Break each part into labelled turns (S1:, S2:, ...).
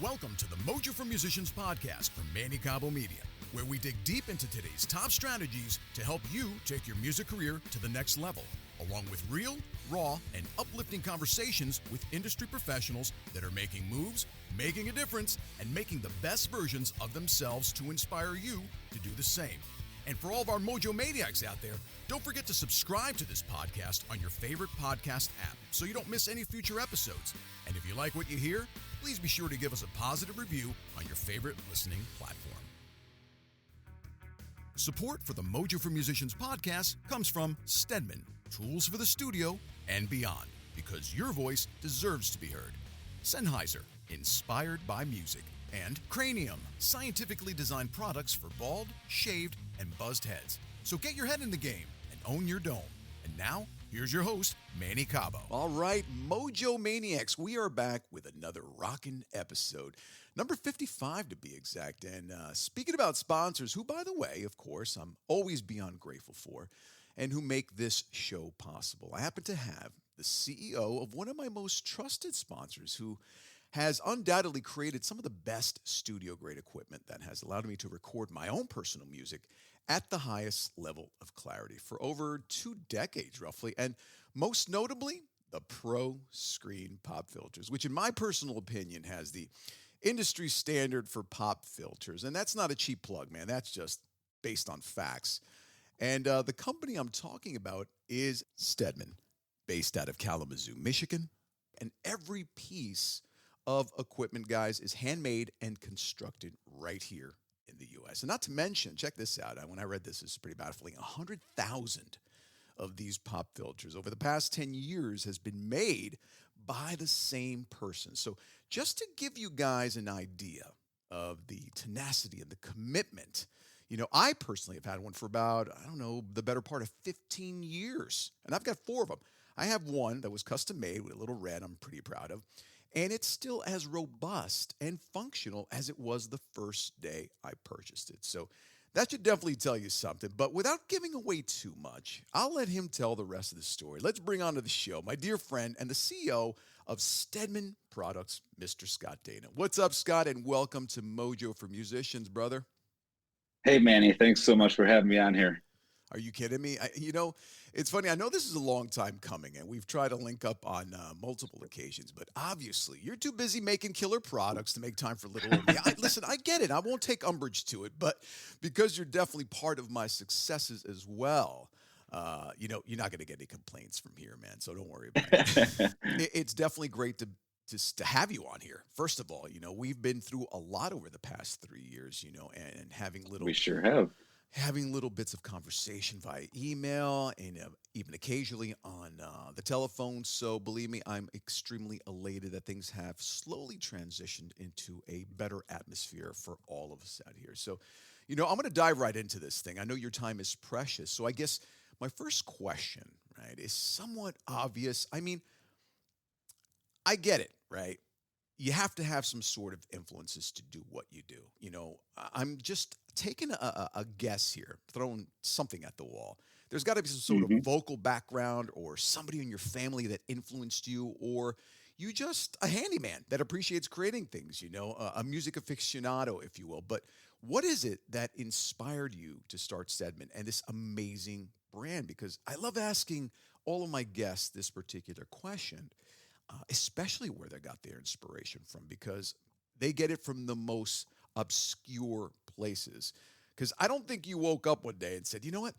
S1: Welcome to the Mojo for Musicians podcast from Manny Cabo Media, where we dig deep into today's top strategies to help you take your music career to the next level, along with real, raw, and uplifting conversations with industry professionals that are making moves, making a difference, and making the best versions of themselves to inspire you to do the same. And for all of our Mojo Maniacs out there, don't forget to subscribe to this podcast on your favorite podcast app so you don't miss any future episodes. And if you like what you hear, please be sure to give us a positive review on your favorite listening platform. Support for the Mojo for Musicians podcast comes from Stedman, tools for the studio and beyond, because your voice deserves to be heard. Sennheiser, inspired by music. And Cranium, scientifically designed products for bald, shaved, and buzzed heads. So get your head in the game and own your dome. And now, here's your host, Manny Cabo. All right, Mojo Maniacs, we are back with another rockin' episode. Number 55 to be exact. And speaking about sponsors, who, by the way, of course, I'm always beyond grateful for, and who make this show possible. I happen to have the CEO of one of my most trusted sponsors who has undoubtedly created some of the best studio-grade equipment that has allowed me to record my own personal music at the highest level of clarity for over 2 decades, roughly, and most notably, the Pro Screen pop filters, which in my personal opinion has the industry standard for pop filters. And that's not a cheap plug, man. That's just based on facts. And the company I'm talking about is Stedman, based out of Kalamazoo, Michigan. And every piece of equipment, guys, is handmade and constructed right here in the U.S. And not to mention, check this out. When I read this is pretty baffling. 100,000 of these pop filters over the past 10 years has been made by the same person. So just to give you guys an idea of the tenacity and the commitment, I personally have had one for about, the better part of 15 years. And I've got 4 of them. I have one that was custom made with a little red I'm pretty proud of. And it's still as robust and functional as it was the first day I purchased it. So that should definitely tell you something. But without giving away too much, I'll let him tell the rest of the story. Let's bring on to the show my dear friend and the CEO of Stedman Products, Mr. Scott Dana. What's up, Scott, and welcome to Mojo for Musicians, brother.
S2: Hey, Manny. Thanks so much for having me on here.
S1: Are you kidding me? It's funny. I know this is a long time coming, and we've tried to link up on multiple occasions, but obviously you're too busy making killer products to make time for little old me. Listen, I get it. I won't take umbrage to it, but because you're definitely part of my successes as well, you're not going to get any complaints from here, man, so don't worry about it. It's definitely great to have you on here. First of all, we've been through a lot over the past 3 years, and having little...
S2: We sure have.
S1: Having little bits of conversation via email and even occasionally on the telephone. So believe me, I'm extremely elated that things have slowly transitioned into a better atmosphere for all of us out here. So, I'm going to dive right into this thing. I know your time is precious. So I guess my first question, right, is somewhat obvious. I mean, I get it, right? You have to have some sort of influences to do what you do. I'm just taking a guess here, throwing something at the wall. There's got to be some sort of vocal background or somebody in your family that influenced you, or you just a handyman that appreciates creating things, a music aficionado, if you will. But what is it that inspired you to start Stedman and this amazing brand? Because I love asking all of my guests this particular question. Especially where they got their inspiration from, because they get it from the most obscure places. Because I don't think you woke up one day and said, you know what?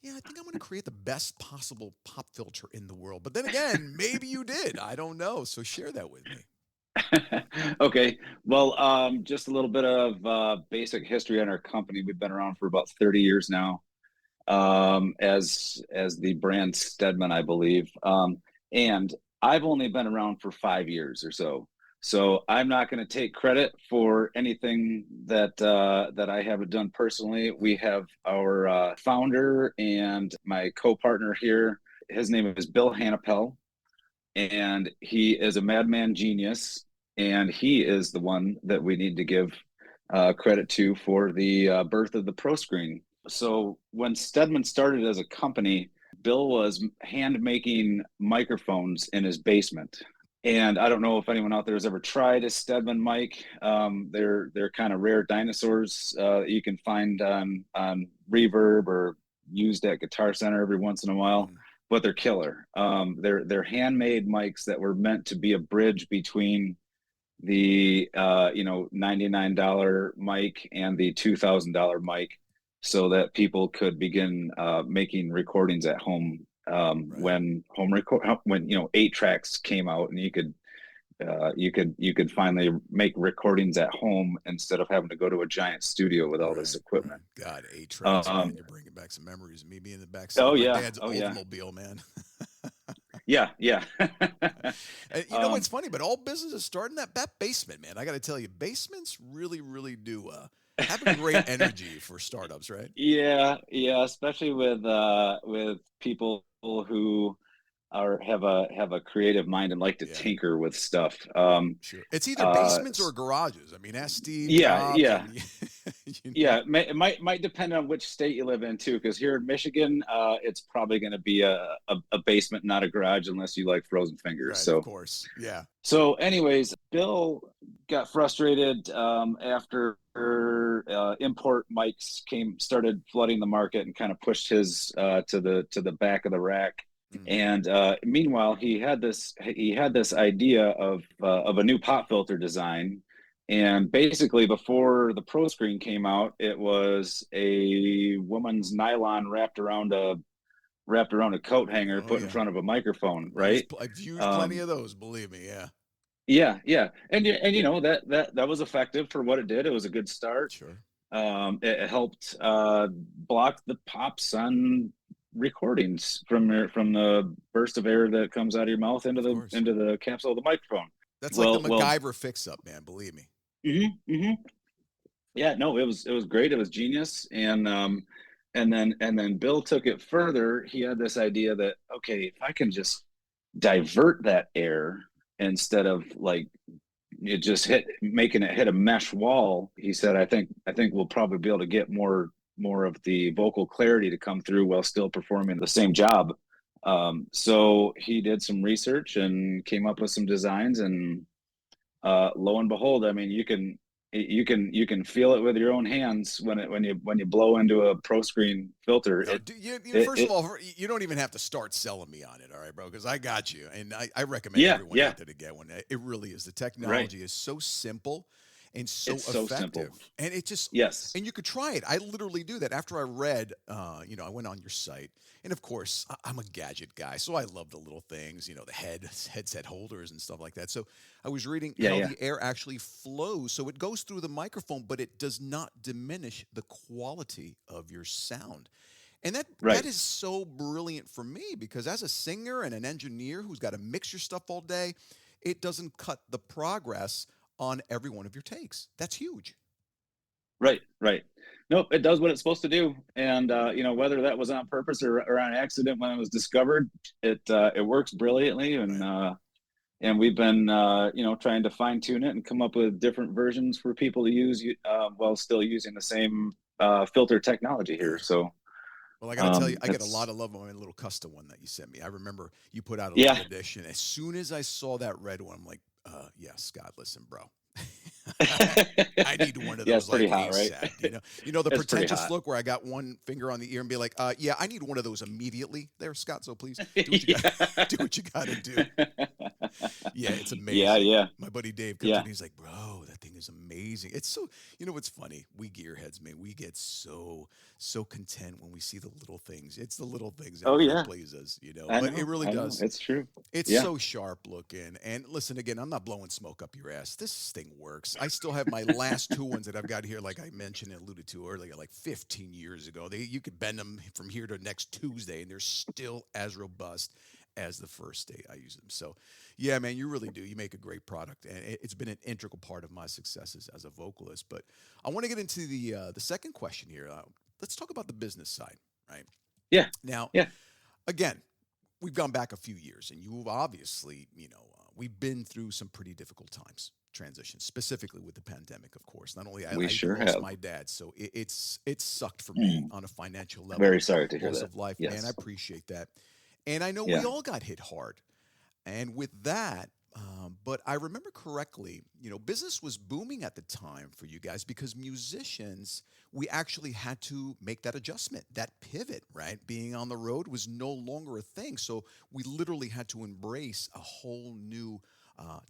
S1: Yeah, I think I'm going to create the best possible pop filter in the world. But then again, maybe you did. I don't know. So share that with me.
S2: Okay. Well, just a little bit of basic history on our company. We've been around for about 30 years now, as the brand Stedman, I believe. And I've only been around for 5 years or so. So I'm not going to take credit for anything that I haven't done personally. We have our founder and my co-partner here. His name is Bill Hannapel, and he is a madman genius. And he is the one that we need to give credit to for the birth of the Pro Screen. So when Stedman started as a company, Bill was hand making microphones in his basement. And I don't know if anyone out there has ever tried a Stedman mic. They're kind of rare dinosaurs you can find on Reverb or used at Guitar Center every once in a while,
S1: Mm,
S2: but they're killer. They're handmade mics that were meant to be a bridge between the $99 mic and the $2,000 mic, so that people could begin making recordings at home
S1: right.
S2: when when 8 tracks came out, and you could finally make recordings at home instead of having to go to a giant studio with all this
S1: Right, right.
S2: equipment.
S1: God, 8 tracks, man.
S2: Um,
S1: You're bringing back some memories of me being in the back seat
S2: oh
S1: of my
S2: yeah,
S1: dad's
S2: oh yeah,
S1: Oldsmobile, man.
S2: yeah, yeah.
S1: And you know what's
S2: um,
S1: funny? But all businesses start in that basement, man. I got to tell you, basements really, really do have a great energy for startups, right?
S2: yeah, yeah, especially with people who are have a creative mind and like to
S1: Yeah,
S2: tinker with stuff.
S1: sure. It's either
S2: Uh,
S1: basements or garages. I mean, ask Steve
S2: yeah,
S1: Jobs,
S2: yeah,
S1: and you know,
S2: yeah. It might depend on which state you live in too. Because here in Michigan, it's probably going to be a basement, not a garage, unless you like frozen fingers.
S1: right? Of
S2: So
S1: course, yeah.
S2: anyways, Bill got frustrated after import mics started flooding the market and kind of pushed his to the back of the rack.
S1: Mm.
S2: And meanwhile, he had this idea of a new pop filter design. And basically, before the Pro Screen came out, it was a woman's nylon wrapped around a coat hanger,
S1: Oh
S2: put in
S1: yeah,
S2: front of a microphone, right?
S1: I've used plenty
S2: Um,
S1: of those. Believe me, yeah,
S2: yeah, yeah, and that was effective for what it did. It was a good start.
S1: sure,
S2: It helped block the pops on recordings from the burst of air that comes out of your mouth
S1: of course.
S2: into the capsule of the microphone.
S1: That's like the
S2: Well,
S1: MacGyver fix-up, man. Believe me.
S2: hmm yeah, no, it was great. It was genius, and then Bill took it further. He had this idea that, okay, if I can just divert that air instead of like it just making it hit a mesh wall. He said, I think we'll probably be able to get more of the vocal clarity to come through while still performing the same job. So he did some research and came up with some designs, and lo and behold, I mean, you can feel it with your own hands when you blow into a Pro Screen filter.
S1: No,
S2: It,
S1: first of
S2: it
S1: all, you don't even have to start selling me on it, all right, bro? Because I got you, and I recommend
S2: yeah,
S1: everyone
S2: yeah,
S1: out there to get one. It really is. The
S2: right.
S1: technology is so simple and so
S2: It's so simple.
S1: effective, and it just
S2: Yes.
S1: and you could try it. I literally do that after I read. I went on your site, and of course, I'm a gadget guy, so I love the little things, the headset holders and stuff like that. So I was reading
S2: Yeah,
S1: how
S2: yeah.
S1: the air actually flows, so it goes through the microphone, but it does not diminish the quality of your sound. And that
S2: Right.
S1: is so brilliant for me because as a singer and an engineer who's got to mix your stuff all day, it doesn't cut the progress on every one of your takes. That's huge.
S2: Right, right. Nope, it does what it's supposed to do, and whether that was on purpose or on accident when it was discovered, it works brilliantly,
S1: Right.
S2: and we've been trying to fine tune it and come up with different versions for people to use while still using the same filter technology here.
S1: Yeah.
S2: So
S1: Well, I got to tell you, I get a lot
S2: it's
S1: of love on my little custom one that you sent me. I remember you put out a
S2: yeah,
S1: little edition. As soon as I saw that red one, I'm like, yeah, Scott, listen, bro. I need one of
S2: yeah, it's
S1: those
S2: pretty
S1: like
S2: hot, right?
S1: ASAP. The
S2: It's pretty
S1: pretentious
S2: hot.
S1: look where I got one finger on the ear and be like, yeah, I need one of those immediately. There, Scott. So please do what you got. Do what you got to do. Yeah, it's
S2: Yeah,
S1: amazing.
S2: yeah,
S1: My buddy Dave comes
S2: yeah.
S1: in. He's like, "Bro, that thing is amazing." It's so. What's funny? We gearheads, man, we get so content when we see the little things. It's the little things that
S2: Oh
S1: really
S2: yeah,
S1: please us.
S2: I
S1: But it
S2: know,
S1: really
S2: I know.
S1: does.
S2: It's true.
S1: It's
S2: Yeah.
S1: so sharp looking. And listen, again, I'm not blowing smoke up your ass. This thing works. I still have my last two ones that I've got here, like I mentioned and alluded to earlier, like 15 years ago. You could bend them from here to next Tuesday, and they're still as robust as the first day I use them. So, yeah, man, you really do. You make a great product, and it's been an integral part of my successes as a vocalist. But I want to get into the second question here. Let's talk about the business side, right?
S2: Yeah.
S1: Now,
S2: Yeah.
S1: again, we've gone back a few years, and you've obviously, we've been through some pretty difficult times, transitions, specifically with the pandemic, of course. Not only
S2: We
S1: I even
S2: sure
S1: lost
S2: have.
S1: my dad, so it's sucked for me
S2: Mm.
S1: on a financial level,
S2: Very sorry to hear
S1: loss
S2: that.
S1: of life, man. I
S2: Yes.
S1: appreciate that, and I know we
S2: Yeah.
S1: all got hit hard, and with that. But I remember correctly, business was booming at the time for you guys because musicians, we actually had to make that adjustment, that pivot, right? Being on the road was no longer a thing. So we literally had to embrace a whole new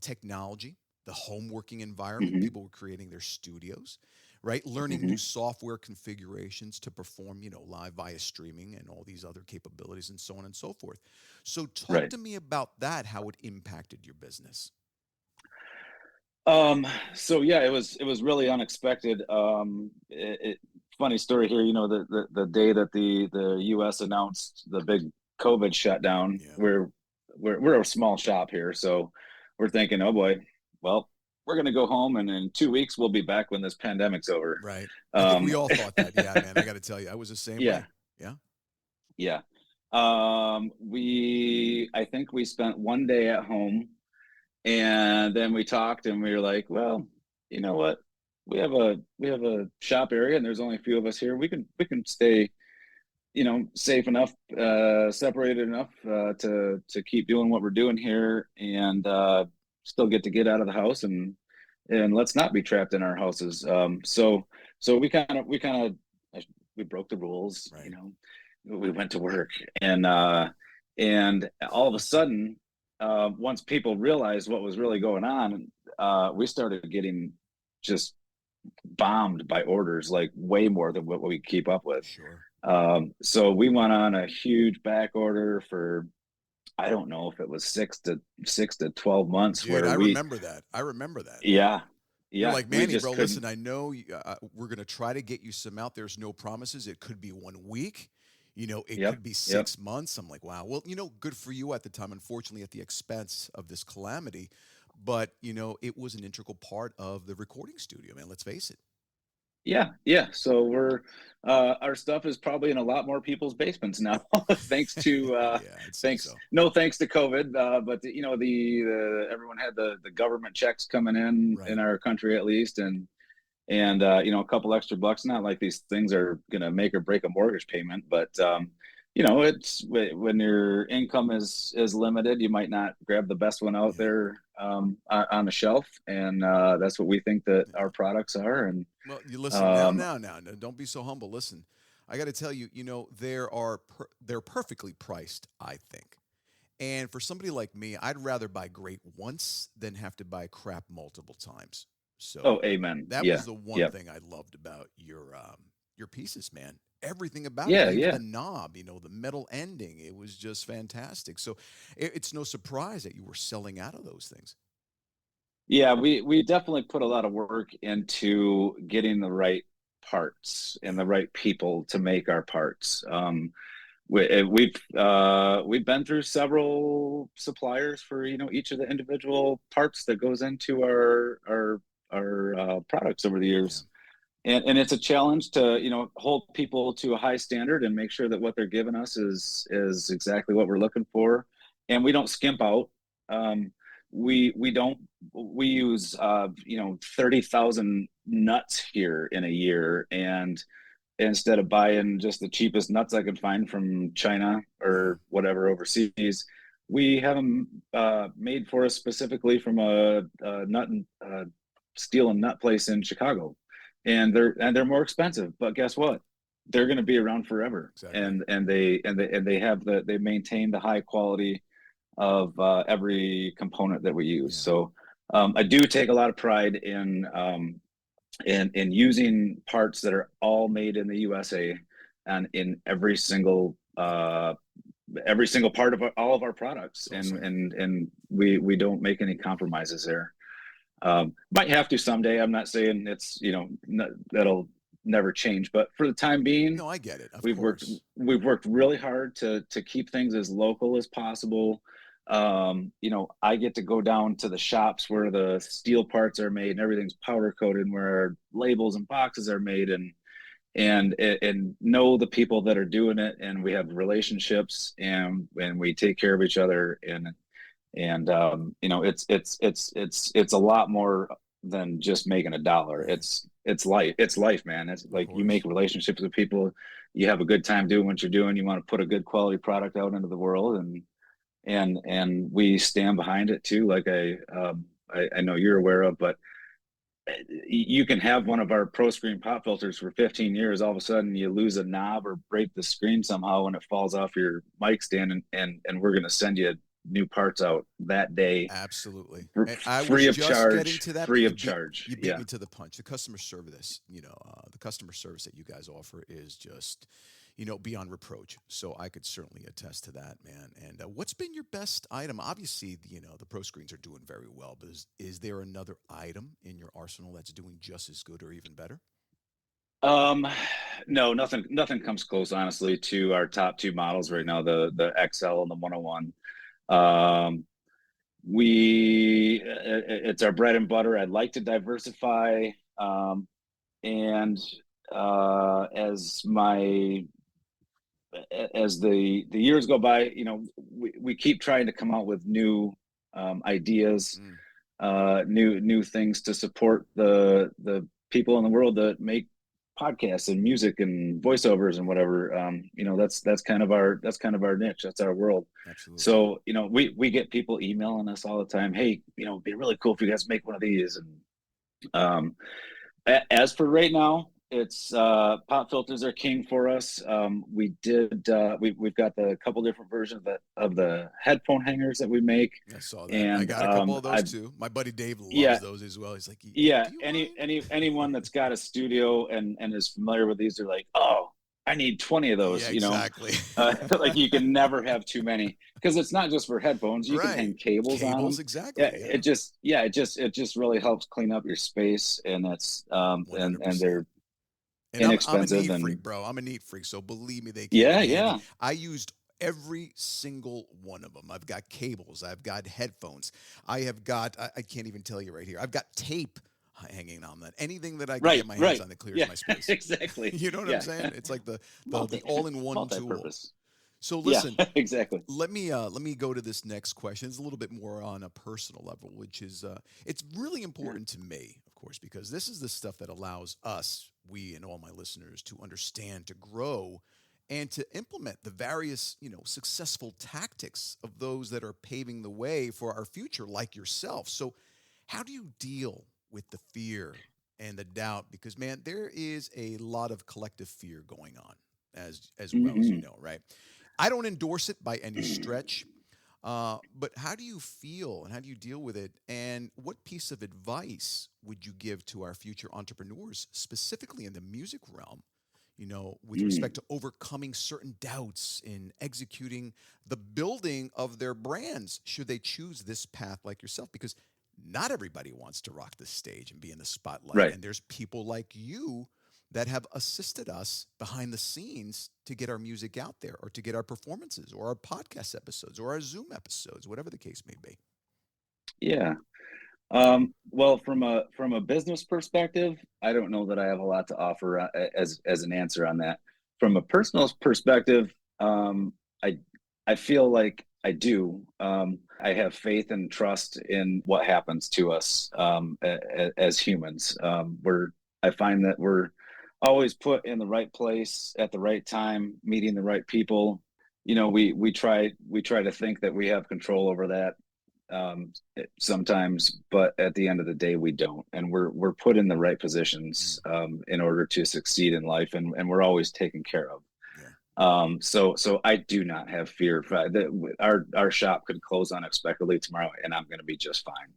S1: technology, the home working environment.
S2: Hmm.
S1: People were creating their studios, right? Learning
S2: Hmm.
S1: new software configurations to perform, live via streaming and all these other capabilities and so on and so forth. So talk
S2: Right.
S1: to me about that, how it impacted your business.
S2: Um, so yeah, it was really unexpected. Funny story here, the day that the US announced the big COVID shutdown,
S1: Yeah.
S2: we're a small shop here, so we're thinking, oh boy, well, we're gonna go home and in 2 weeks we'll be back when this pandemic's over.
S1: Right. I think we
S2: Um,
S1: all thought that. Yeah, man. I got to tell you, I was the same
S2: yeah,
S1: way. Yeah.
S2: yeah. I think we spent one day at home and then we talked and we were like, well, you know what? We have a shop area and there's only a few of us here. We can stay, safe enough, separated enough to keep doing what we're doing here and still get out of the house and let's not be trapped in our houses. So we broke the rules,
S1: Right.
S2: we went to work and all of a sudden, once people realized what was really going on, we started getting just bombed by orders, like way more than what we keep up with.
S1: Sure.
S2: So we went on a huge back order for, I don't know if it was 6 to 12 months
S1: Dude,
S2: where
S1: I
S2: we,
S1: remember that. I remember that.
S2: yeah,
S1: You're
S2: yeah,
S1: like,
S2: we
S1: Manny,
S2: just
S1: bro,
S2: couldn't.
S1: listen, I know we're going to try to get you some out. There's no promises. It could be 1 week. It
S2: Yep,
S1: could be
S2: yep.
S1: 6 months. I'm like, wow. Well, good for you at the time, unfortunately, at the expense of this calamity. But, it was an integral part of the recording studio, man. Let's face it.
S2: Yeah, yeah. So our stuff is probably in a lot more people's basements now, thanks to
S1: Yeah, I'd say so.
S2: thanks to COVID. But the everyone had the government checks coming in
S1: Right.
S2: our country at least, and a couple extra bucks. Not like these things are gonna make or break a mortgage payment, but it's when your income is limited, you might not grab the best one out
S1: Yeah.
S2: there on the shelf, and that's what we think that
S1: Yeah.
S2: our products are. And
S1: Well, you listen now,
S2: um,
S1: now, now. No, don't be so humble. Listen, I got to tell you, they're perfectly priced, I think. And for somebody like me, I'd rather buy great once than have to buy crap multiple times. So
S2: oh, amen.
S1: that
S2: Yeah,
S1: was the one
S2: yeah,
S1: thing I loved about your pieces, man. Everything about it,
S2: yeah,
S1: even
S2: yeah.
S1: the knob, the metal ending, it was just fantastic. So it's no surprise that you were selling out of those things.
S2: Yeah, we definitely put a lot of work into getting the right parts and
S1: Yeah,
S2: the right people to make our parts. We've been through several suppliers for each of the individual parts that goes into our products over the
S1: yeah,
S2: years, and it's a challenge to hold people to a high standard and make sure that what they're giving us is exactly what we're looking for, and we don't skimp out. Um, we don't we use 30,000 nuts here in a year, and instead of buying just the cheapest nuts I could find from China
S1: yeah,
S2: or whatever overseas, we have them made for us specifically from a nut and steel and nut place in Chicago, and they're more expensive. But guess what? They're going to be around forever,
S1: exactly.
S2: and they have they maintain the high quality of every component that we use.
S1: Yeah,
S2: So I do take a lot of pride in using parts that are all made in the USA and in every single part of all of our products,
S1: it's
S2: and
S1: awesome.
S2: we don't make any compromises there. Might have to someday. I'm not saying it's that'll never change, but for the time being,
S1: No, I get it. Of
S2: we've worked
S1: course.
S2: we've worked really hard to keep things as local as possible. I get to go down to the shops where the steel parts are made and everything's powder coated, and where our labels and boxes are made, and know the people that are doing it, and we have relationships, and we take care of each other, and it's a lot more than just making a dollar.
S1: Right.
S2: It's life, man. It's
S1: Of
S2: like you make
S1: course.
S2: relationships with people, you have a good time doing what you're doing, you want to put a good quality product out into the world, and we stand behind it too. Like I know you're aware of, but you can have one of our Pro Screen pop filters for 15 years. All of a sudden, you lose a knob or break the screen somehow, and it falls off your mic stand, and we're going to send you new parts out that day,
S3: Absolutely. And I was
S2: free of
S3: just getting
S2: charge.
S3: to that, but
S2: Free of charge.
S3: you beat
S2: Yeah.
S3: me to the punch. The customer service, the customer service that you guys offer is just, beyond reproach. So I could certainly attest to that, man. And what's been your best item? Obviously, the Pro Screens are doing very well, but is there another item in your arsenal that's doing just as good or even better?
S2: Um, no, nothing comes close, honestly, to our top two models right now, the XL and the 101. Um, it's our bread and butter. I'd like to diversify, and uh, as my as the years go by, we keep trying to come out with new ideas,
S3: Mm,
S2: new things to support the people in the world that make podcasts and music and voiceovers and whatever. That's kind of our niche. That's our world.
S3: absolutely.
S2: So we get people emailing us all the time. Hey, it'd be really cool if you guys make one of these. And um, as for right now, it's pop filters are king for us. We've got the couple different versions of the headphone hangers that we make,
S3: I saw that. I
S2: and
S3: got a couple of those
S2: I've
S3: too. My buddy Dave loves
S2: yeah,
S3: those as well. He's like, "Hey,
S2: yeah,
S3: do you
S2: any
S3: mind?"
S2: anyone that's got a studio and is familiar with these are like, oh, I need 20 of
S3: Yeah,
S2: those.
S3: exactly.
S2: Like you can never have too many because it's not just for headphones. You can
S3: Right.
S2: hang cables on
S3: Cables,
S2: them. Yeah,
S3: exactly. Yeah.
S2: it just really helps clean up your space, and it's and
S3: 100%.
S2: they're
S3: And I'm a
S2: inexpensive.
S3: neat
S2: And
S3: freak, bro. I'm a neat freak. So believe me, they came
S2: yeah,
S3: in handy.
S2: yeah,
S3: I used every single one of them. I've got cables. I've got headphones. I have got, I can't even tell you right here. I've got tape hanging on that. Anything that I can get
S2: right,
S3: my hands
S2: right,
S3: on that clears
S2: yeah,
S3: my space.
S2: exactly,
S3: You know what I'm
S2: yeah.
S3: saying? It's like the
S2: multi
S3: all-in-one tool.
S2: multi-purpose.
S3: So
S2: Yeah,
S3: listen,
S2: exactly.
S3: let me go to this next question. It's a little bit more on a personal level, which is it's really
S2: Yeah.
S3: important to me, of course, because this is the stuff that allows us, we and all my listeners, to understand, to grow, and to implement the various successful tactics of those that are paving the way for our future, like yourself. So, how do you deal with the fear and the doubt? Because man, there is a lot of collective fear going on, as well as you
S2: Hmm.
S3: know, right? I don't endorse it by any stretch. But how do you feel and how do you deal with it? And what piece of advice would you give to our future entrepreneurs, specifically in the music realm, with respect to overcoming certain doubts in executing the building of their brands, should they choose this path like yourself? Because not everybody wants to rock the stage and be in the spotlight.
S2: Right.
S3: And there's people like you that have assisted us behind the scenes to get our music out there or to get our performances or our podcast episodes or our Zoom episodes, whatever the case may be.
S2: Yeah. Well, from a business perspective, I don't know that I have a lot to offer as an answer on that. From a personal perspective, I I feel like I do. I have faith and trust in what happens to us as humans. I find that we're always put in the right place at the right time, meeting the right people. We try to think that we have control over that sometimes, but at the end of the day, we don't, and we're put in the right
S3: Mm,
S2: positions in order to succeed in life, and we're always taken care of.
S3: yeah,
S2: So I do not have fear. Our shop could close unexpectedly tomorrow, and I'm going to be just fine.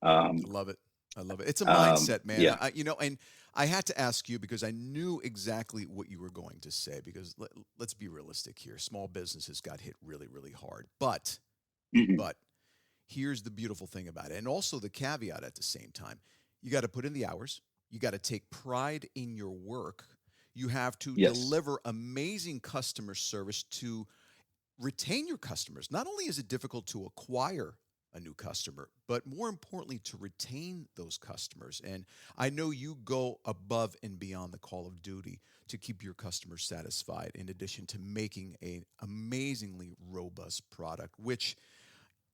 S3: I
S2: Um,
S3: love it. I love it. It's a mindset, man.
S2: yeah,
S3: And I had to ask you because I knew exactly what you were going to say. Because let's be realistic here. Small businesses got hit really, really hard.
S2: hmm,
S3: But here's the beautiful thing about it, and also the caveat at the same time: you got to put in the hours. You got to take pride in your work. You have to
S2: yes,
S3: deliver amazing customer service to retain your customers. Not only is it difficult to acquire a new customer, but more importantly, to retain those customers. And I know you go above and beyond the call of duty to keep your customers satisfied, in addition to making an amazingly robust product, which,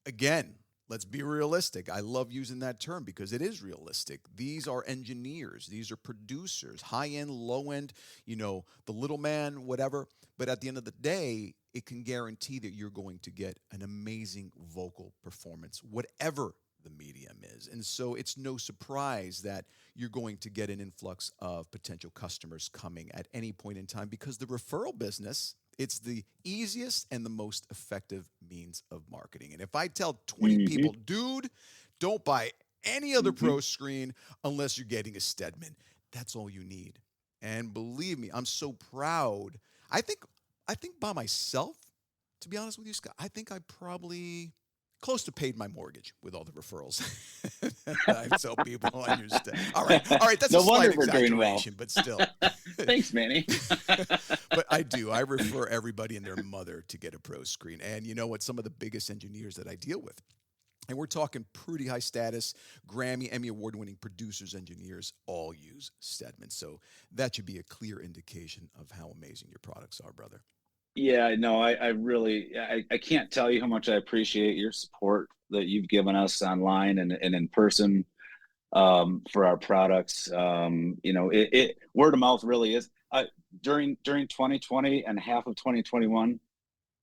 S3: again, let's be realistic. I love using that term because it is realistic. These are engineers, these are producers, high end, low end, the little man, whatever. But at the end of the day, it can guarantee that you're going to get an amazing vocal performance, whatever the medium is. And so it's no surprise that you're going to get an influx of potential customers coming at any point in time, because the referral business, it's the easiest and the most effective means of marketing. And if I tell 20
S2: Mm-hmm.
S3: people, dude, don't buy any other
S2: Mm-hmm.
S3: pro screen unless you're getting a Stedman, that's all you need. And believe me, I'm so proud. I think by myself, to be honest with you, Scott, I think I probably close to paid my mortgage with all the referrals that I tell people. Understand? All right, that's a
S2: No wonder
S3: slight
S2: we're doing well.
S3: exaggeration, but still.
S2: Thanks, Manny.
S3: But I do. I refer everybody and their mother to get a pro screen. And you know what? Some of the biggest engineers that I deal with, and we're talking pretty high status, Grammy, Emmy award-winning producers, engineers, all use Stedman. So that should be a clear indication of how amazing your products are, brother.
S2: Yeah, no, I really, I can't tell you how much I appreciate your support that you've given us online and in person, for our products. Word of mouth really is. During 2020 and half of 2021,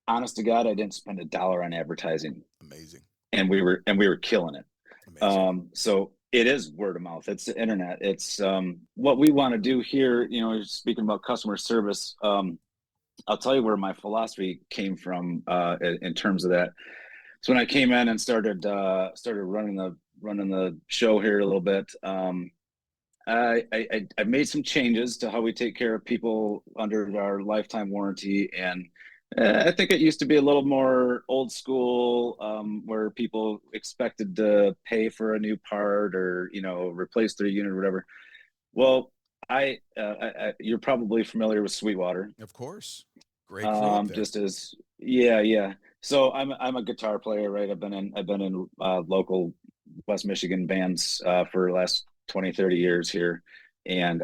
S2: honest to God, I didn't spend a dollar on advertising,
S3: Amazing.
S2: and we were killing it.
S3: Amazing.
S2: So it is word of mouth. It's the internet. It's what we want to do here. Speaking about customer service. I'll tell you where my philosophy came from in terms of that. So when I came in and started running the show here a little bit, I made some changes to how we take care of people under our lifetime warranty, and I think it used to be a little more old school, where people expected to pay for a new part or replace their unit or whatever. Well, you're probably familiar with Sweetwater.
S3: Of course. Great crew up there.
S2: Yeah. So I'm a guitar player, right? I've been in local West Michigan bands for the last 20, 30 years here. And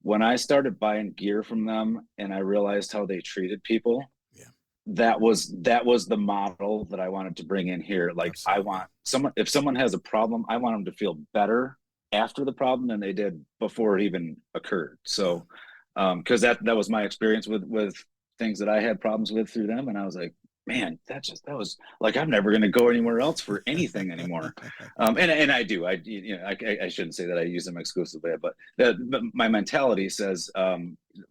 S2: when I started buying gear from them and I realized how they treated people,
S3: yeah,
S2: that was the model that I wanted to bring in here. Like,
S3: absolutely.
S2: I want if someone has a problem, I want them to feel better after the problem than they did before it even occurred. So, because that was my experience with things that I had problems with through them, and I was like, man, that was like, I'm never going to go anywhere else for anything anymore. And I do. I shouldn't say that I use them exclusively, but my mentality says,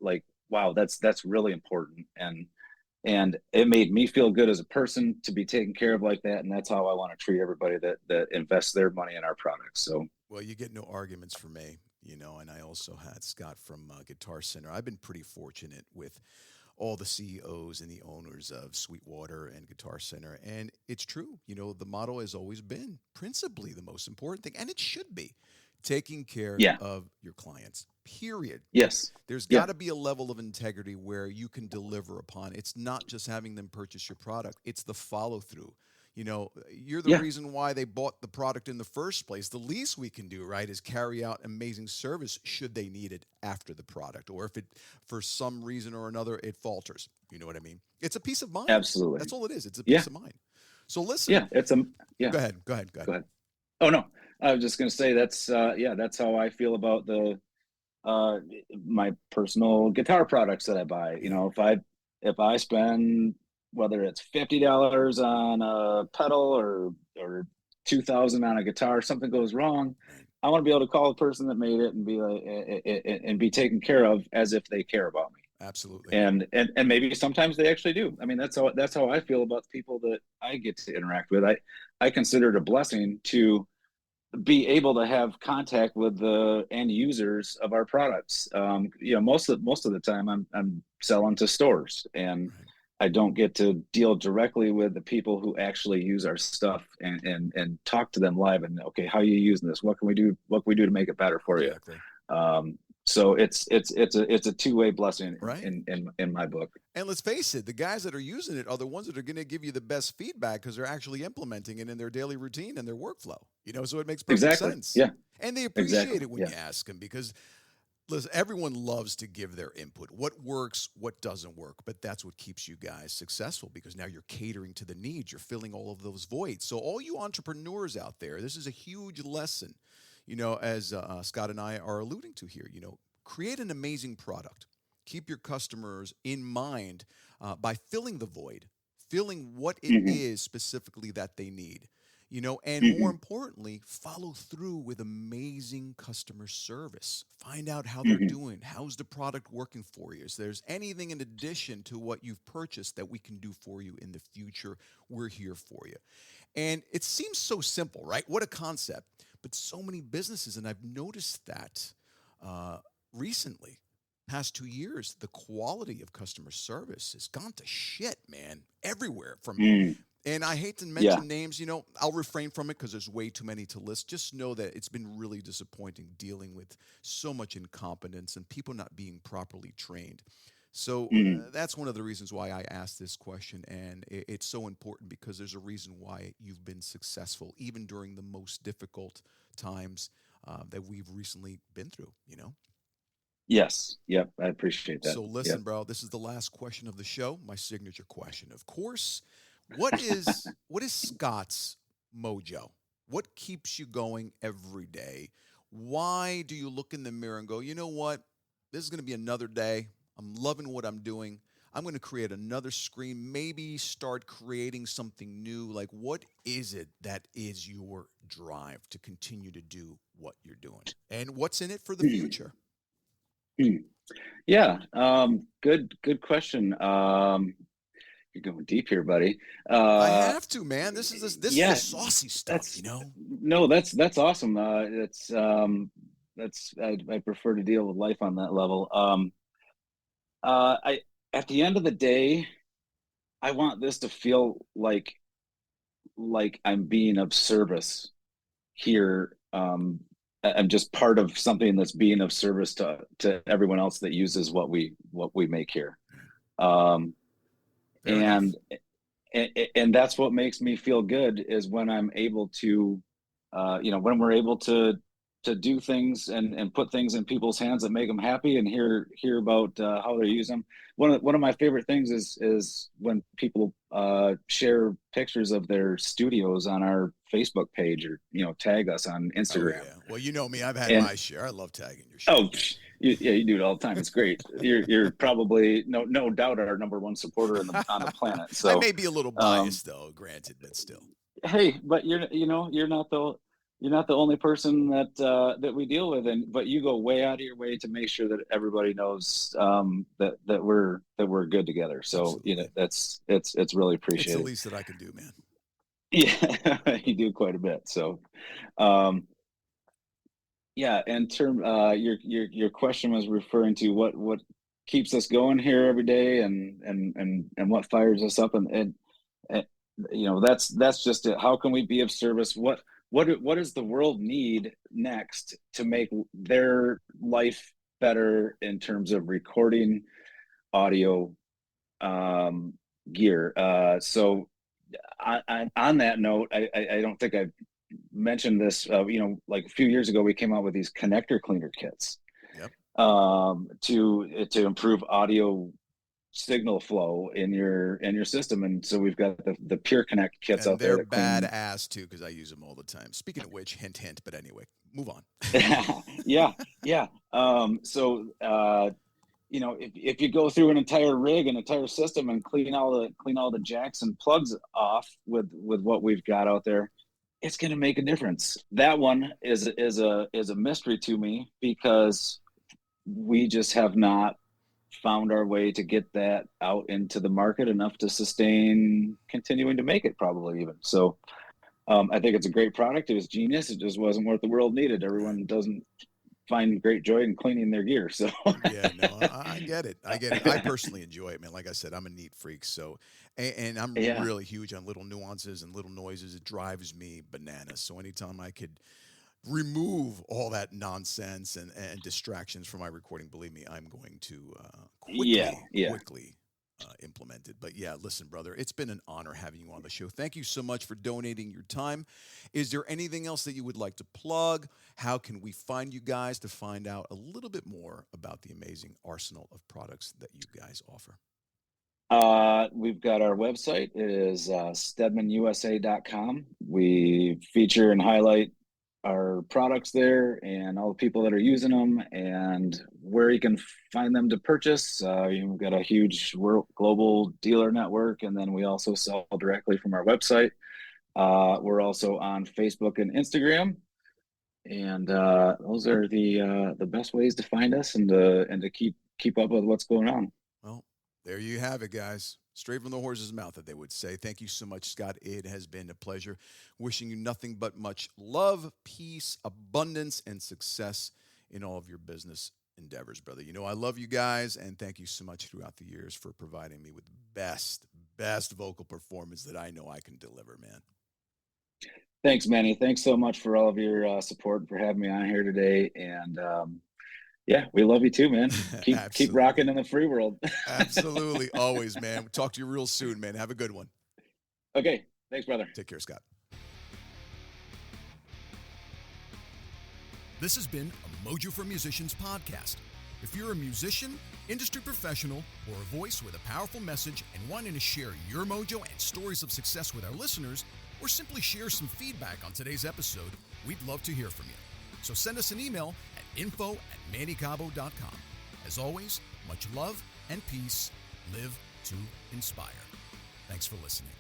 S2: like, wow, that's really important, and it made me feel good as a person to be taken care of like that, and that's how I want to treat everybody that invests their money in our products. So,
S3: well, you get no arguments from me, and I also had Scott from Guitar Center. I've been pretty fortunate with all the CEOs and the owners of Sweetwater and Guitar Center. And it's true. The motto has always been principally the most important thing, and it should be taking care of your clients, period.
S2: Yes.
S3: There's got to be a level of integrity where you can deliver upon. It's not just having them purchase your product. It's the follow through. You're the reason why they bought the product in the first place. The least we can do, right, is carry out amazing service should they need it after the product, or if it, for some reason or another, it falters. You know what I mean? It's a peace of mind.
S2: Absolutely.
S3: That's all it is. It's a peace of mind. So listen.
S2: Yeah,
S3: Go ahead. Go ahead.
S2: Oh no, I was just going to say that's how I feel about my personal guitar products that I buy. If I spend, whether it's $50 on a pedal or $2,000 on a guitar, something goes wrong, I want to be able to call the person that made it and be like, and be taken care of as if they care about me.
S3: Absolutely.
S2: And maybe sometimes they actually do. I mean, that's how I feel about the people that I get to interact with. I consider it a blessing to be able to have contact with the end users of our products. Most of the time I'm selling to stores, and I don't get to deal directly with the people who actually use our stuff and talk to them live and, okay, how are you using this? What can we do? What can we do to make it better for you? So it's a two-way blessing, in my book.
S3: And let's face it, the guys that are using it are the ones that are going to give you the best feedback because they're actually implementing it in their daily routine and their workflow. So it makes perfect sense.
S2: Yeah.
S3: And they appreciate it when you ask them, because listen, everyone loves to give their input. What works, what doesn't work, but that's what keeps you guys successful, because now you're catering to the needs. You're filling all of those voids. So all you entrepreneurs out there, this is a huge lesson. As Scott and I are alluding to here, create an amazing product. keep your customers in mind by filling the void, filling what it
S2: Hmm.
S3: is specifically that they need. And more
S2: Hmm.
S3: importantly, follow through with amazing customer service. Find out how they're
S2: Hmm.
S3: doing. How's the product working for you? If there's anything in addition to what you've purchased that we can do for you in the future, we're here for you. And it seems so simple, right? What a concept. But so many businesses, and I've noticed that uh, recently, past 2 years, the quality of customer service has gone to shit, man, everywhere.
S2: Mm.
S3: And I hate to
S2: Yeah.
S3: mention names, I'll refrain from it because there's way too many to list. Just know that it's been really disappointing dealing with so much incompetence and people not being properly trained. So
S2: Mm.
S3: that's one of the reasons why I asked this question. And it's so important because there's a reason why you've been successful, even during the most difficult times that we've recently been through.
S2: Yes. Yep. I appreciate that.
S3: So listen,
S2: Yep.
S3: bro, this is the last question of the show, my signature question. Of course, what is Scott's mojo? What keeps you going every day? Why do you look in the mirror and go, "You know what? This is going to be another day. I'm loving what I'm doing. I'm going to create another screen, maybe start creating something new." Like, what is it that is your drive to continue to do what you're doing? And what's in it for the
S2: Mm.
S3: future?
S2: Mm. Yeah. Good question. You're going deep here, buddy.
S3: I
S2: Uh,
S3: have to, man. This is the
S2: yeah,
S3: saucy stuff.
S2: that's no, that's awesome. I prefer to deal with life on that level. I At the end of the day, I want this to feel like I'm being of service here. I'm just part of something that's being of service to everyone else that uses what we make here. Um,
S3: Fair enough.
S2: and and that's what makes me feel good is when I'm able to, when we're able to do things and put things in people's hands that make them happy and hear about how they use them. One of my favorite things is when people share pictures of their studios on our Facebook page or tag us on
S3: Oh
S2: Instagram.
S3: yeah. Well, you know me. I've had
S2: And
S3: my share. I love tagging your shit,
S2: oh,
S3: man.
S2: yeah, you do it all the time. It's great. You're probably no doubt our number one supporter on the planet.
S3: I
S2: So
S3: may be a little
S2: um,
S3: biased, though, granted, but still.
S2: hey, but you're not the only person that we deal with, and but you go way out of your way to make sure that everybody knows that we're good together. So
S3: Absolutely.
S2: it's really
S3: It's the
S2: appreciated.
S3: least that I can do, man.
S2: Yeah, you do quite a bit. So um, yeah, and your question was referring to what keeps us going here every day and what fires us up and that's just it. How can we be of service? What does the world need next to make their life better in terms of recording audio um, gear? So on that note, I don't think I've mentioned this. Like a few years ago, we came out with these connector cleaner kits
S3: Yep.
S2: to improve audio signal flow in your system. And so we've got the Pure Connect kits
S3: And
S2: out there
S3: they're
S2: that clean.
S3: badass too, because I use them all the time. Speaking of which, hint, hint. But anyway, move on.
S2: Yeah, yeah. If you go through an entire rig, an entire system, and clean all the jacks and plugs off with what we've got out there, it's going to make a difference. That one is a mystery to me because we just have not found our way to get that out into the market enough to sustain continuing to make it, probably even. So I think it's a great product. It was genius. It just wasn't what the world needed.
S3: Right.
S2: Everyone doesn't find great joy in cleaning their gear. So
S3: Yeah, no, I get it. I get it. I personally enjoy it, man. Like I said, I'm a neat freak. So, and I'm
S2: yeah,
S3: really huge on little nuances and little noises. It drives me bananas. So anytime I could remove all that nonsense and distractions from my recording, believe me, I'm going to
S2: yeah,
S3: quickly,
S2: yeah.
S3: quickly implement it. But yeah, listen, brother, it's been an honor having you on the show. Thank you so much for donating your time. Is there anything else that you would like to plug? How can we find you guys to find out a little bit more about the amazing arsenal of products that you guys offer?
S2: We've got our website. It is stedmanusa.com. We feature and highlight our products there and all the people that are using them and where you can find them to purchase. We've got a huge global dealer network, and then we also sell directly from our website. We're also on Facebook and Instagram, and those are the best ways to find us and to keep up with what's going on.
S3: Well, there you have it, guys. Straight from the horse's mouth, that they would say. Thank you so much, Scott. It has been a pleasure. Wishing you nothing but much love, peace, abundance, and success in all of your business endeavors, brother. You know, I love you guys, and thank you so much throughout the years for providing me with the best vocal performance that I know I can deliver, man.
S2: Thanks, Manny. Thanks so much for all of your support and for having me on here today. And yeah, we love you too, man. Keep rocking in the free world.
S3: Absolutely. Always, man. We'll talk to you real soon, man. Have a good one.
S2: Okay. Thanks, brother.
S3: Take care, Scott.
S1: This has been a Mojo for Musicians podcast. If you're a musician, industry professional, or a voice with a powerful message and wanting to share your mojo and stories of success with our listeners, or simply share some feedback on today's episode, we'd love to hear from you. So send us an email at info@mannycabo.com. As always, much love and peace. Live to inspire. Thanks for listening.